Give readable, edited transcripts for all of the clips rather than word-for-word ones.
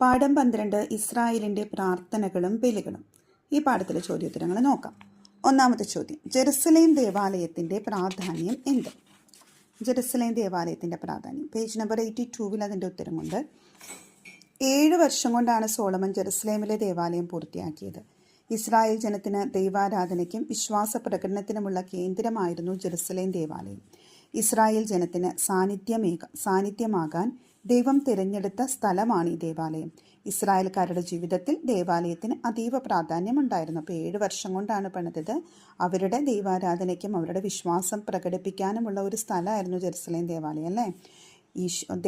പാഠം 12 ഇസ്രായേലിൻ്റെ പ്രാർത്ഥനകളും ബലികളും. ഈ പാഠത്തിലെ ചോദ്യോത്തരങ്ങൾ നോക്കാം. ഒന്നാമത്തെ ചോദ്യം, ജെറുസലേം ദേവാലയത്തിൻ്റെ പ്രാധാന്യം എന്ത്? ജെറുസലേം ദേവാലയത്തിൻ്റെ പ്രാധാന്യം പേജ് നമ്പർ 82 അതിൻ്റെ ഉത്തരമുണ്ട്. 7 വർഷം കൊണ്ടാണ് സോളമൻ ജെറുസലേമിലെ ദേവാലയം പൂർത്തിയാക്കിയത്. ഇസ്രായേൽ ജനത്തിന് ദൈവാരാധനയ്ക്കും വിശ്വാസ പ്രകടനത്തിനുമുള്ള കേന്ദ്രമായിരുന്നു ജെറുസലേം ദേവാലയം. ഇസ്രായേൽ ജനത്തിന് സാന്നിധ്യമാകാൻ ദൈവം തിരഞ്ഞെടുത്ത സ്ഥലമാണ് ഈ ദേവാലയം. ഇസ്രായേൽക്കാരുടെ ജീവിതത്തിൽ ദേവാലയത്തിന് അതീവ പ്രാധാന്യമുണ്ടായിരുന്നു. അപ്പോൾ 7 വർഷം കൊണ്ടാണ് പണിതത്. അവരുടെ ദൈവാരാധനയ്ക്കും അവരുടെ വിശ്വാസം പ്രകടിപ്പിക്കാനുമുള്ള ഒരു സ്ഥലമായിരുന്നു ജെറുസലേം ദേവാലയം, അല്ലേ?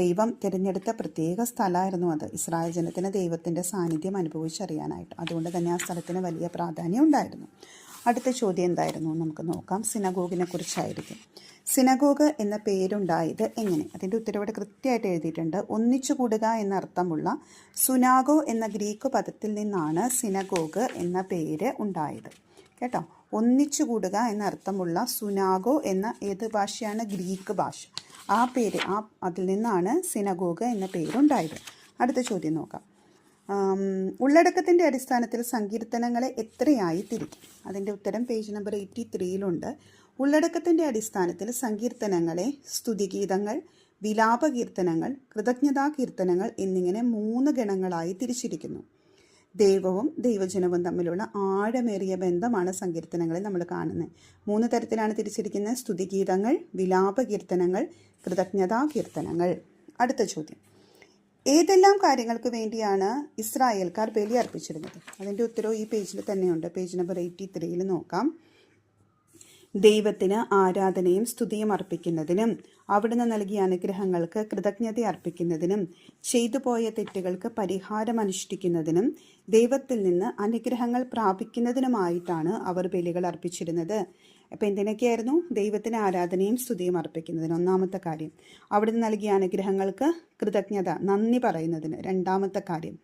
ദൈവം തിരഞ്ഞെടുത്ത പ്രത്യേക സ്ഥലമായിരുന്നു അത്, ഇസ്രായേൽ ജനത്തിന് ദൈവത്തിൻ്റെ സാന്നിധ്യം അനുഭവിച്ചറിയാനായിട്ട്. അതുകൊണ്ട് തന്നെ ആ സ്ഥലത്തിന് വലിയ പ്രാധാന്യം ഉണ്ടായിരുന്നു. അടുത്ത ചോദ്യം എന്തായിരുന്നു നമുക്ക് നോക്കാം. സിനഗോഗിനെ കുറിച്ചായിരിക്കും. സിനഗോഗ് എന്ന പേരുണ്ടായത് എങ്ങനെ? അതിൻ്റെ ഉത്തരവിടെ കൃത്യമായിട്ട് എഴുതിയിട്ടുണ്ട്. ഒന്നിച്ചുകൂടുക എന്നർത്ഥമുള്ള സുനാഗോ എന്ന ഗ്രീക്ക് പദത്തിൽ നിന്നാണ് സിനഗോഗ് എന്ന പേര് ഉണ്ടായത്. കേട്ടോ, ഒന്നിച്ചുകൂടുക എന്നർത്ഥമുള്ള സുനാഗോ എന്ന ഏത് ഭാഷയാണ്? ഗ്രീക്ക് ഭാഷ. ആ പേര് അതിൽ നിന്നാണ് സിനഗോഗ് എന്ന പേരുണ്ടായത്. അടുത്ത ചോദ്യം നോക്കാം. ഉള്ളടക്കത്തിൻ്റെ അടിസ്ഥാനത്തിൽ സങ്കീർത്തനങ്ങളെ എത്രയായി തിരിക്കും? അതിൻ്റെ ഉത്തരം പേജ് നമ്പർ 83 ഉള്ളടക്കത്തിൻ്റെ അടിസ്ഥാനത്തിൽ സങ്കീർത്തനങ്ങളെ സ്തുതിഗീതങ്ങൾ, വിലാപകീർത്തനങ്ങൾ, കൃതജ്ഞതാ കീർത്തനങ്ങൾ എന്നിങ്ങനെ 3 ഗണങ്ങളായി തിരിച്ചിരിക്കുന്നു. ദൈവവും ദൈവജനവും തമ്മിലുള്ള ആഴമേറിയ ബന്ധമാണ് സങ്കീർത്തനങ്ങളിൽ നമ്മൾ കാണുന്നത്. 3 തരത്തിലാണ് തിരിച്ചിരിക്കുന്നത്: സ്തുതിഗീതങ്ങൾ, വിലാപകീർത്തനങ്ങൾ, കൃതജ്ഞതാ കീർത്തനങ്ങൾ. അടുത്ത ചോദ്യം, ഏതെല്ലാം കാര്യങ്ങൾക്ക് വേണ്ടിയാണ് ഇസ്രായേൽക്കാർ ബലി അർപ്പിച്ചിരുന്നത്? അതിൻ്റെ ഉത്തരവ് ഈ പേജിൽ തന്നെയുണ്ട്. പേജ് നമ്പർ 83 നോക്കാം. ദൈവത്തിന് ആരാധനയും സ്തുതിയും അർപ്പിക്കുന്നതിനും അവിടുന്ന് നൽകിയ അനുഗ്രഹങ്ങൾക്ക് കൃതജ്ഞത അർപ്പിക്കുന്നതിനും ചെയ്തുപോയ തെറ്റുകൾക്ക് പരിഹാരം അനുഷ്ഠിക്കുന്നതിനും ദൈവത്തിൽ നിന്ന് അനുഗ്രഹങ്ങൾ പ്രാപിക്കുന്നതിനുമായിട്ടാണ് അവർ ബലികൾ അർപ്പിച്ചിരുന്നത്. അപ്പോൾ എന്തിനൊക്കെയായിരുന്നു? ദൈവത്തിന് ആരാധനയും സ്തുതിയും അർപ്പിക്കുന്നതിന് ഒന്നാമത്തെ കാര്യം, അവിടുന്ന് നൽകിയ അനുഗ്രഹങ്ങൾക്ക് കൃതജ്ഞത, നന്ദി പറയുന്നതിന് രണ്ടാമത്തെ കാര്യം,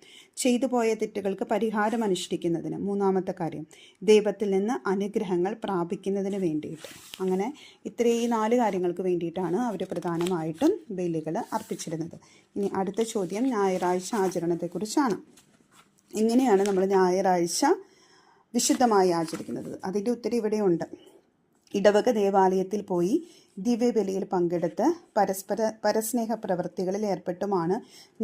ചെയ്തുപോയ തെറ്റുകൾക്ക് പരിഹാരം അനുഷ്ഠിക്കുന്നതിന് മൂന്നാമത്തെ കാര്യം, ദൈവത്തിൽ നിന്ന് അനുഗ്രഹങ്ങൾ പ്രാപിക്കുന്നതിന് വേണ്ടിയിട്ട്. അങ്ങനെ ഇത്രയും 4 കാര്യങ്ങൾക്ക് വേണ്ടിയിട്ടാണ് അവർ പ്രധാനമായിട്ടും ബലികൾ അർപ്പിച്ചിരുന്നത്. ഇനി അടുത്ത ചോദ്യം ഞായറാഴ്ച ആചരണത്തെക്കുറിച്ചാണ്. എങ്ങനെയാണ് നമ്മൾ ഞായറാഴ്ച വിശുദ്ധമായി ആചരിക്കുന്നത്? അതിൻ്റെ ഉത്തരം ഇവിടെയുണ്ട്. ഇടവക ദേവാലയത്തിൽ പോയി ദിവ്യബലിയിൽ പങ്കെടുത്ത് പരസ്നേഹ പ്രവൃത്തികളിൽ ഏർപ്പെട്ടുമാണ്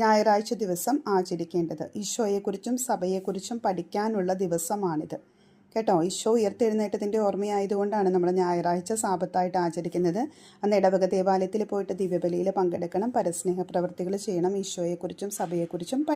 ഞായറാഴ്ച ദിവസം ആചരിക്കേണ്ടത്. ഈശോയെക്കുറിച്ചും സഭയെക്കുറിച്ചും പഠിക്കാനുള്ള ദിവസമാണിത്. കേട്ടോ, ഈശോ ഉയർത്തെഴുന്നേറ്റത്തിൻ്റെ ഓർമ്മയായതുകൊണ്ടാണ് നമ്മൾ ഞായറാഴ്ച സാബത്തായിട്ട് ആചരിക്കുന്നത്. അന്ന് ഇടവക ദേവാലയത്തിൽ പോയിട്ട് ദിവ്യബലിയിൽ പങ്കെടുക്കണം, പരസ്നേഹ പ്രവൃത്തികൾ ചെയ്യണം, ഈശോയെക്കുറിച്ചും സഭയെക്കുറിച്ചും